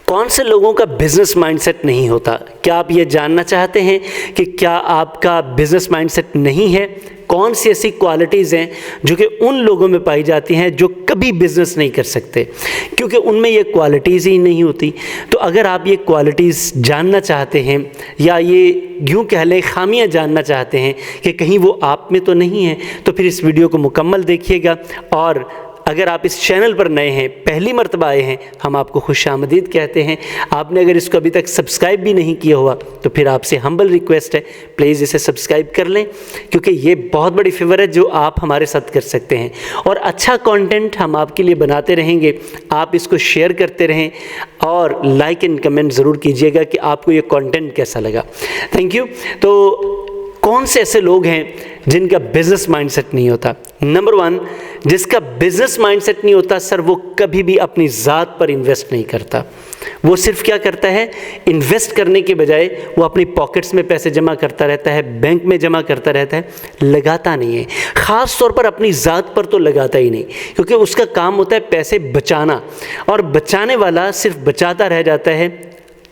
کون سے لوگوں کا بزنس مائنڈ سیٹ نہیں ہوتا؟ کیا آپ یہ جاننا چاہتے ہیں کہ کیا آپ کا بزنس مائنڈ سیٹ نہیں ہے؟ کون سی ایسی کوالٹیز ہیں جو کہ ان لوگوں میں پائی جاتی ہیں جو کبھی بزنس نہیں کر سکتے، کیونکہ ان میں یہ کوالٹیز ہی نہیں ہوتی؟ تو اگر آپ یہ کوالٹیز جاننا چاہتے ہیں، یا یہ یوں کہہ لیں خامیاں جاننا چاہتے ہیں کہ کہیں وہ آپ میں تو نہیں ہیں، تو پھر اس ویڈیو کو مکمل دیکھیے گا۔ اور اگر آپ اس چینل پر نئے ہیں، پہلی مرتبہ آئے ہیں، ہم آپ کو خوش آمدید کہتے ہیں۔ آپ نے اگر اس کو ابھی تک سبسکرائب بھی نہیں کیا ہوا تو پھر آپ سے ہمبل ریکویسٹ ہے، پلیز اسے سبسکرائب کر لیں، کیونکہ یہ بہت بڑی فیور ہے جو آپ ہمارے ساتھ کر سکتے ہیں۔ اور اچھا کانٹینٹ ہم آپ کے لیے بناتے رہیں گے، آپ اس کو شیئر کرتے رہیں اور لائک اینڈ کمنٹ ضرور کیجیے گا کہ آپ کو یہ کانٹینٹ کیسا لگا۔ Thank you. تو کون سے ایسے لوگ ہیں جن کا بزنس مائنڈ سیٹ نہیں ہوتا؟ نمبر 1، جس کا بزنس مائنڈ سیٹ نہیں ہوتا سر، وہ کبھی بھی اپنی ذات پر انویسٹ نہیں کرتا۔ وہ صرف کیا کرتا ہے، انویسٹ کرنے کے بجائے وہ اپنی پاکٹس میں پیسے جمع کرتا رہتا ہے، بینک میں جمع کرتا رہتا ہے، لگاتا نہیں ہے۔ خاص طور پر اپنی ذات پر تو لگاتا ہی نہیں، کیونکہ اس کا کام ہوتا ہے پیسے بچانا، اور بچانے والا صرف بچاتا رہ جاتا ہے،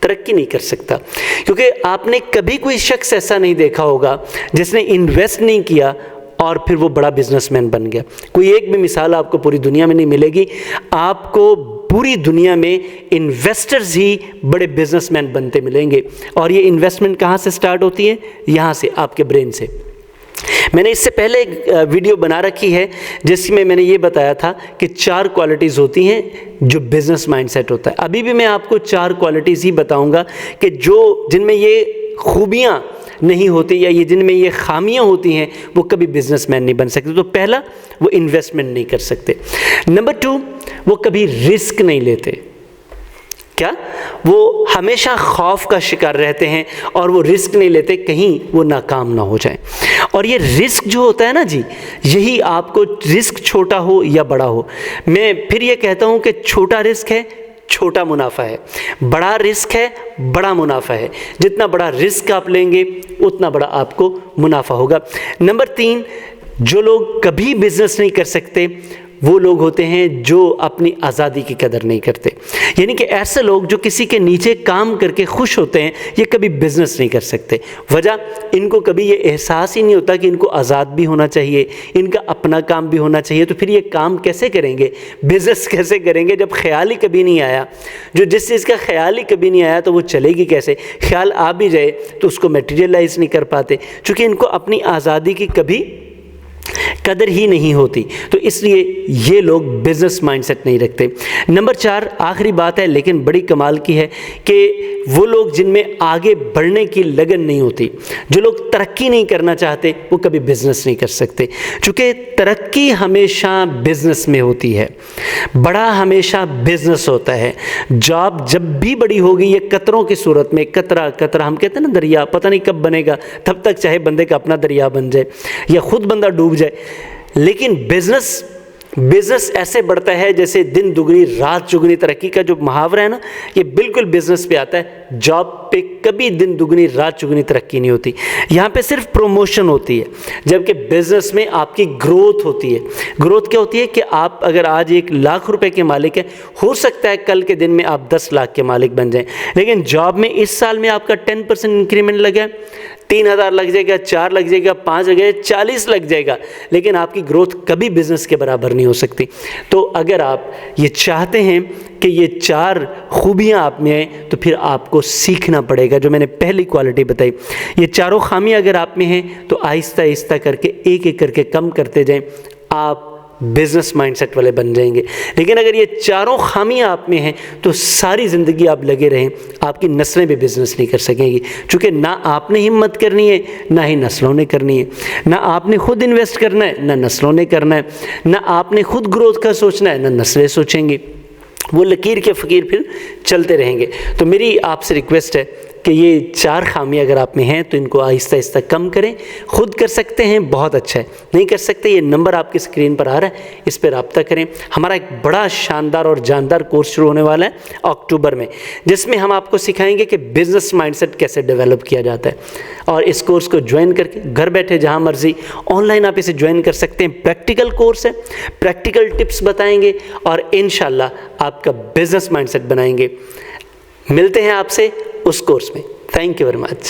ترقی نہیں کر سکتا۔ کیونکہ آپ نے کبھی کوئی شخص ایسا نہیں دیکھا ہوگا جس نے انویسٹ نہیں کیا اور پھر وہ بڑا بزنس مین بن گیا۔ کوئی ایک بھی مثال آپ کو پوری دنیا میں نہیں ملے گی۔ آپ کو پوری دنیا میں انویسٹرز ہی بڑے بزنس مین بنتے ملیں گے، اور یہ انویسٹمنٹ کہاں سے سٹارٹ ہوتی ہے؟ یہاں سے، آپ کے برین سے۔ میں نے اس سے پہلے ایک ویڈیو بنا رکھی ہے جس میں میں نے یہ بتایا تھا کہ 4 کوالٹیز ہوتی ہیں جو بزنس مائنڈ سیٹ ہوتا ہے۔ ابھی بھی میں آپ کو 4 کوالٹیز ہی بتاؤں گا کہ جن میں یہ خوبیاں نہیں ہوتی یا جن میں یہ خامیاں ہوتی ہیں، وہ کبھی بزنس مین نہیں بن سکتے۔ تو پہلا، وہ انویسٹمنٹ نہیں کر سکتے۔ نمبر 2، وہ کبھی رسک نہیں لیتے۔ کیا؟ وہ ہمیشہ خوف کا شکار رہتے ہیں اور وہ رسک نہیں لیتے کہیں وہ ناکام نہ ہو جائیں۔ اور یہ رسک جو ہوتا ہے نا جی، یہی آپ کو، رسک چھوٹا ہو یا بڑا ہو، میں پھر یہ کہتا ہوں کہ چھوٹا رسک ہے، چھوٹا منافع ہے، بڑا رسک ہے، بڑا منافع ہے۔ جتنا بڑا رسک آپ لیں گے اتنا بڑا آپ کو منافع ہوگا۔ نمبر 3، جو لوگ کبھی بزنس نہیں کر سکتے وہ لوگ ہوتے ہیں جو اپنی آزادی کی قدر نہیں کرتے۔ یعنی کہ ایسے لوگ جو کسی کے نیچے کام کر کے خوش ہوتے ہیں، یہ کبھی بزنس نہیں کر سکتے۔ وجہ، ان کو کبھی یہ احساس ہی نہیں ہوتا کہ ان کو آزاد بھی ہونا چاہیے، ان کا اپنا کام بھی ہونا چاہیے۔ تو پھر یہ کام کیسے کریں گے، بزنس کیسے کریں گے جب خیال ہی کبھی نہیں آیا؟ جو جس چیز کا خیال ہی کبھی نہیں آیا تو وہ چلے گی کیسے؟ خیال آ بھی جائے تو اس کو میٹیریلائز نہیں کر پاتے، چونکہ ان کو اپنی آزادی کی کبھی قدر ہی نہیں ہوتی۔ تو اس لیے یہ لوگ بزنس مائنڈ سیٹ نہیں رکھتے۔ نمبر 4، آخری بات ہے لیکن بڑی کمال کی ہے، کہ وہ لوگ جن میں آگے بڑھنے کی لگن نہیں ہوتی، جو لوگ ترقی نہیں کرنا چاہتے، وہ کبھی بزنس نہیں کر سکتے۔ چونکہ ترقی ہمیشہ بزنس میں ہوتی ہے، بڑا ہمیشہ بزنس ہوتا ہے۔ جاب جب بھی بڑی ہوگی یہ قطروں کی صورت میں، قطرہ قطرہ، ہم کہتے ہیں نا دریا، پتہ نہیں کب بنے گا، تب تک چاہے بندے کا اپنا دریا بن جائے یا خود بندہ ڈوب جائے۔ لیکن بزنس ایسے بڑھتا ہے جیسے دن دگنی رات چگنی ترقی کا جو محاورہ ہے نا، یہ بالکل بزنس پہ آتا ہے۔ جاب پہ کبھی دن دگنی رات چگنی ترقی نہیں ہوتی، یہاں پہ صرف پروموشن ہوتی ہے، جبکہ بزنس میں آپ کی گروتھ ہوتی ہے۔ گروتھ کیا ہوتی ہے کہ آپ اگر آج 1 لاکھ روپے کے مالک ہیں، ہو سکتا ہے کل کے دن میں آپ 10 لاکھ کے مالک بن جائیں۔ لیکن جاب میں اس سال میں آپ کا 10% انکریمنٹ لگا، 3000 لگ جائے گا، 4 لگ جائے گا، 5 لگ جائے گا، 40 لگ جائے گا، لیکن آپ کی گروتھ کبھی بزنس کے برابر نہیں ہو سکتی۔ تو اگر آپ یہ چاہتے ہیں کہ یہ 4 خوبیاں آپ میں ہیں تو پھر آپ کو سیکھنا پڑے گا، جو میں نے پہلی کوالٹی بتائی۔ یہ 4 خامیاں اگر آپ میں ہیں تو آہستہ آہستہ کر کے ایک ایک کر کے کم کرتے جائیں، آپ بزنس مائنڈ سیٹ والے بن جائیں گے۔ لیکن اگر یہ 4 خامیاں آپ میں ہیں تو ساری زندگی آپ لگے رہیں، آپ کی نسلیں بھی بزنس نہیں کر سکیں گی، چونکہ نہ آپ نے ہمت کرنی ہے، نہ ہی نسلوں نے کرنی ہے۔ نہ آپ نے خود انویسٹ کرنا ہے، نہ نسلوں نے کرنا ہے۔ نہ آپ نے خود گروتھ کا سوچنا ہے، نہ نسلیں سوچیں گی۔ وہ لکیر کے فقیر پھر چلتے رہیں گے۔ تو میری آپ سے ریکویسٹ ہے کہ یہ 4 خامیاں اگر آپ میں ہیں تو ان کو آہستہ آہستہ کم کریں۔ خود کر سکتے ہیں، بہت اچھا ہے، نہیں کر سکتے، یہ نمبر آپ کی اسکرین پر آ رہا ہے، اس پہ رابطہ کریں۔ ہمارا ایک بڑا شاندار اور جاندار کورس شروع ہونے والا ہے اکتوبر میں، جس میں ہم آپ کو سکھائیں گے کہ بزنس مائنڈ سیٹ کیسے ڈیولپ کیا جاتا ہے۔ اور اس کورس کو جوائن کر کے گھر بیٹھے جہاں مرضی آن لائن آپ اسے جوائن کر سکتے ہیں۔ پریکٹیکل کورس ہے، پریکٹیکل ٹپس بتائیں گے اور انشاءاللہ آپ کا بزنس مائنڈ سیٹ بنائیں گے۔ ملتے ہیں آپ سے اس کورس میں. Thank you very much.